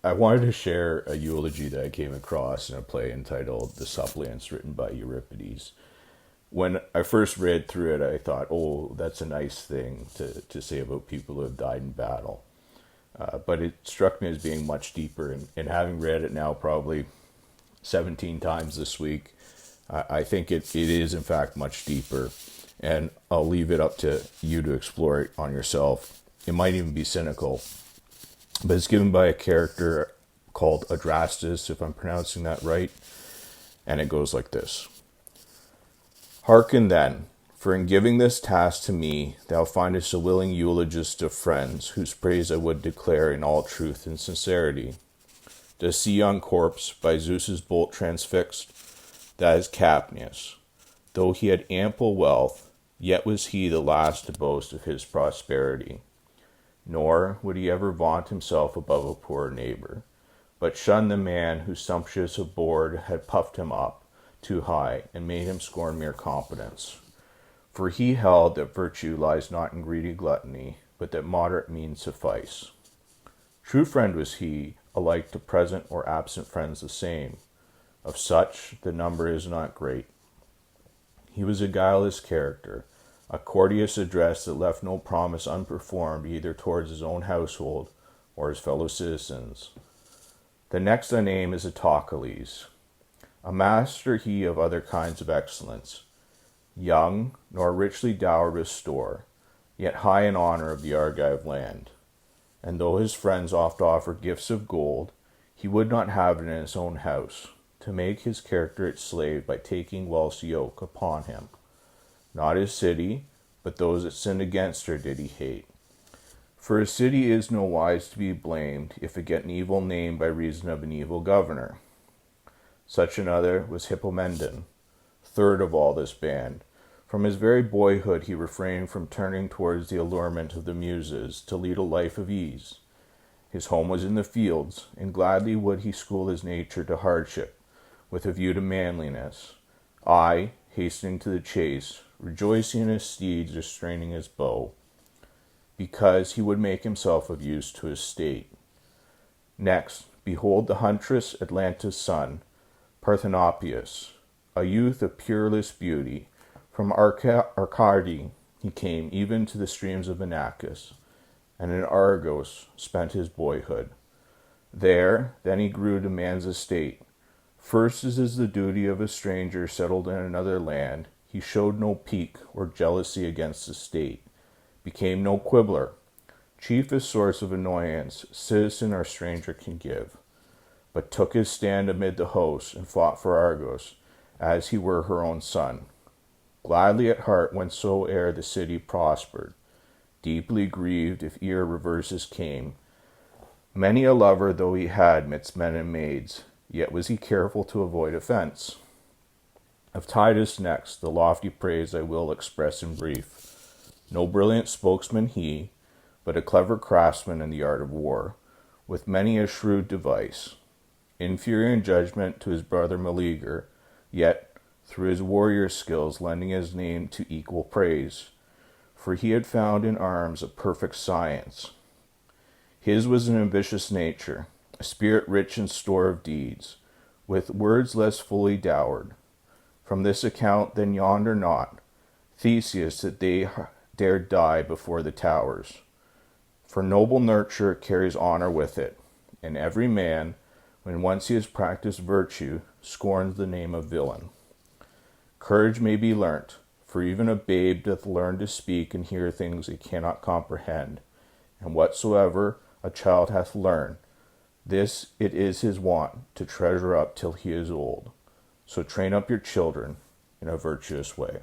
I wanted to share a eulogy that I came across in a play entitled The Suppliants, written by Euripides. When I first read through it, I thought, oh, that's a nice thing to say about people who have died in battle. But it struck me as being much deeper, and having read it now probably 17 times this week, I think it is, in fact, much deeper. And I'll leave it up to you to explore it on yourself. It might even be cynical, but it's given by a character called Adrastus, if I'm pronouncing that right, and it goes like this. Hearken then, for in giving this task to me, thou findest a willing eulogist of friends, whose praise I would declare in all truth and sincerity. Dost see yon corpse, by Zeus's bolt transfixed? That is Capnius. Though he had ample wealth, yet was he the last to boast of his prosperity. Nor would he ever vaunt himself above a poor neighbor, but shunned the man who sumptuous of board had puffed him up too high, and made him scorn mere competence. For he held that virtue lies not in greedy gluttony, but that moderate means suffice. True friend was he, alike to present or absent friends the same. Of such the number is not great. He was a guileless character, a courteous address that left no promise unperformed either towards his own household or his fellow citizens. The next I name is Autocles. A master he of other kinds of excellence, young, nor richly dowered with store, yet high in honor of the Argive land. And though his friends oft offered gifts of gold, he would not have it in his own house, to make his character its slave by taking wealth's yoke upon him. Not his city, but those that sinned against her did he hate. For a city is no wise to be blamed, if it get an evil name by reason of an evil governor. Such another was Hippomedon, third of all this band. From his very boyhood he refrained from turning towards the allurement of the Muses to lead a life of ease. His home was in the fields, and gladly would he school his nature to hardship, with a view to manliness. I, hastening to the chase, rejoicing in his steeds or straining his bow, because he would make himself of use to his state. Next, behold the huntress Atlanta's son, Parthenopaeus, a youth of pureless beauty. From Arcady he came even to the streams of Inachus, and in Argos spent his boyhood. There then he grew to man's estate. First, as is the duty of a stranger settled in another land, he showed no pique or jealousy against the state, became no quibbler, chiefest source of annoyance citizen or stranger can give, but took his stand amid the host and fought for Argos, as he were her own son. Gladly at heart whensoe'er the city prospered, deeply grieved if e'er reverses came. Many a lover though he had midst men and maids, yet was he careful to avoid offence. Of Titus next, the lofty praise I will express in brief. No brilliant spokesman he, but a clever craftsman in the art of war, with many a shrewd device. Inferior in judgment to his brother Meleager, yet through his warrior skills lending his name to equal praise, for he had found in arms a perfect science. His was an ambitious nature, a spirit rich in store of deeds, with words less fully dowered. From this account then yonder not Theseus that they dared die before the towers. For noble nurture carries honor with it, and every man, when once he has practiced virtue, scorns the name of villain. Courage may be learnt, for even a babe doth learn to speak and hear things it cannot comprehend, and whatsoever a child hath learned, this it is his wont to treasure up till he is old. So train up your children in a virtuous way.